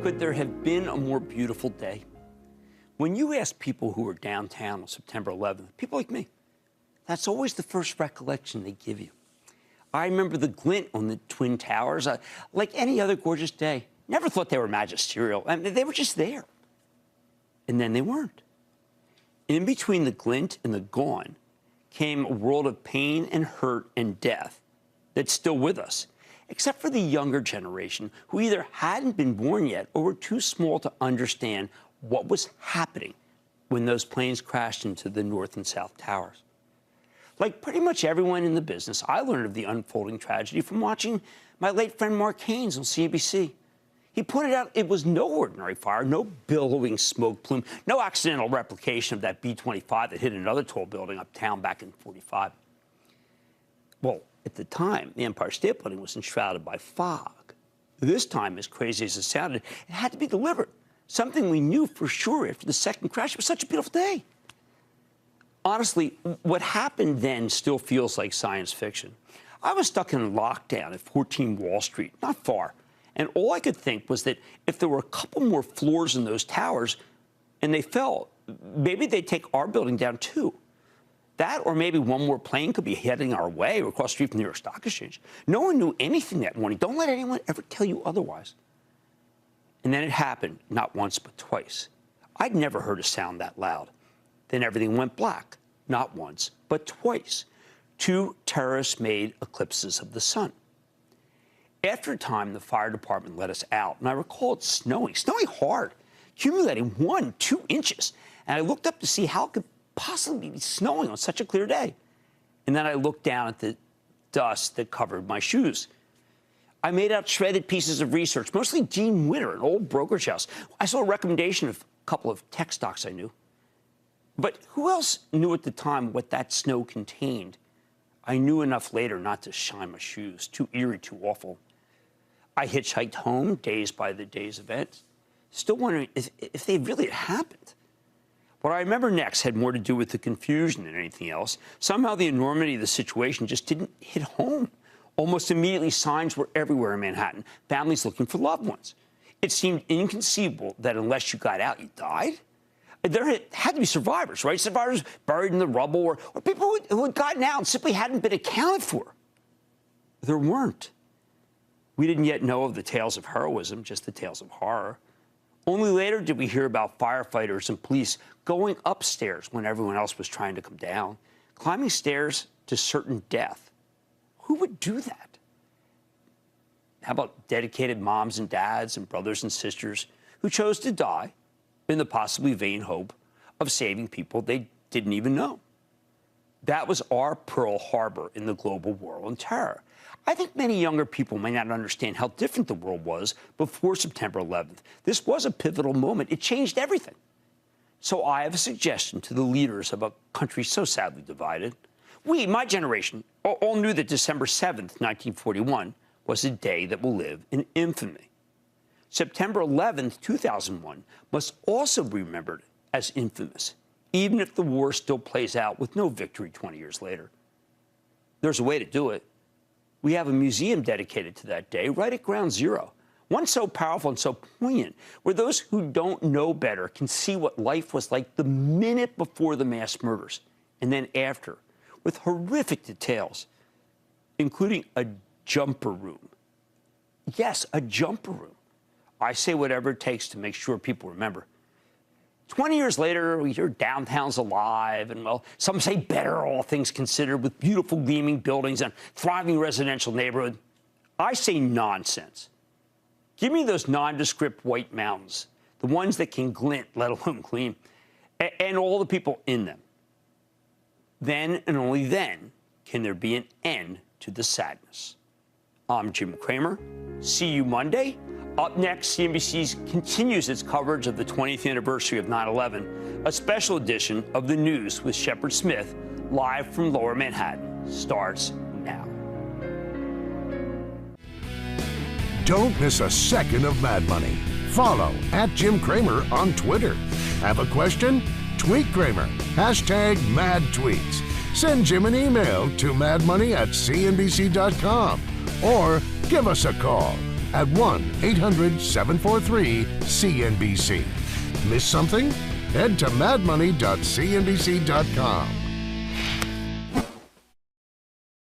Could there have been a more beautiful day? When you ask people who were downtown on September 11th, people like me, that's always the first recollection they give you. I remember the glint on the Twin Towers, like any other gorgeous day. Never thought they were magisterial. I mean, they were just there. And then they weren't. In between the glint and the gone came a world of pain and hurt and death that's still with us, except for the younger generation who either hadn't been born yet or were too small to understand what was happening when those planes crashed into the North and South Towers. Like pretty much everyone in the business, I learned of the unfolding tragedy from watching my late friend Mark Haynes on CNBC. He pointed out it was no ordinary fire, no billowing smoke plume, no accidental replication of that B-25 that hit another tall building uptown back in '45. Well, at the time, the Empire State Building was enshrouded by fog. This time, as crazy as it sounded, it had to be deliberate, something we knew for sure after the second crash. It was such a beautiful day. Honestly, what happened then still feels like science fiction. I was stuck in lockdown at 14 Wall Street, not far. And all I could think was that if there were a couple more floors in those towers and they fell, maybe they'd take our building down too. That or maybe one more plane could be heading our way or across the street from the New York Stock Exchange. No one knew anything that morning. Don't let anyone ever tell you otherwise. And then it happened, not once but twice. I'd never heard a sound that loud. Then everything went black, not once but twice. 2 terrorist-made eclipses of the sun. After a time, the fire department let us out, and I recall it snowing hard, accumulating 1-2 inches. And I looked up to see how it could possibly be snowing on such a clear day. And then I looked down at the dust that covered my shoes. I made out shredded pieces of research, mostly Gene Witter, an old brokerage house. I saw a recommendation of a couple of tech stocks I knew. But who else knew at the time what that snow contained? I knew enough later not to shine my shoes. Too eerie, too awful. I hitchhiked home, dazed by the day's events, still wondering if they really had happened. What I remember next had more to do with the confusion than anything else. Somehow the enormity of the situation just didn't hit home. Almost immediately, signs were everywhere in Manhattan, families looking for loved ones. It seemed inconceivable that unless you got out, you died. There had to be survivors, right? Survivors buried in the rubble or people who had gotten out and simply hadn't been accounted for. There weren't. We didn't yet know of the tales of heroism, just the tales of horror. Only later did we hear about firefighters and police going upstairs when everyone else was trying to come down, climbing stairs to certain death. Who would do that? How about dedicated moms and dads and brothers and sisters who chose to die in the possibly vain hope of saving people they didn't even know? That was our Pearl Harbor in the global war on terror. I think many younger people may not understand how different the world was before September 11th. This was a pivotal moment. It changed everything. So I have a suggestion to the leaders of a country so sadly divided. We, my generation, all knew that December 7th, 1941, was a day that will live in infamy. September 11th, 2001, must also be remembered as infamous, even if the war still plays out with no victory 20 years later. There's a way to do it. We have a museum dedicated to that day right at Ground Zero, one so powerful and so poignant, where those who don't know better can see what life was like the minute before the mass murders and then after, with horrific details, including a jumper room. Yes, a jumper room. I say whatever it takes to make sure people remember. 20 years later, we hear downtown's alive, and, well, some say better, all things considered, with beautiful gleaming buildings and thriving residential neighborhood. I say nonsense. Give me those nondescript white mountains, the ones that can glint, let alone gleam, and all the people in them. Then and only then can there be an end to the sadness. I'm Jim Cramer. See you Monday. Up next, CNBC continues its coverage of the 20th anniversary of 9/11, a special edition of The News with Shepard Smith, live from Lower Manhattan, starts now. Don't miss a second of Mad Money. Follow @JimCramer on Twitter. Have a question? Tweet Cramer. #MadTweets. Send Jim an email to madmoney@cnbc.com or give us a call. at 1-800-743-CNBC. Miss something? Head to madmoney.cnbc.com.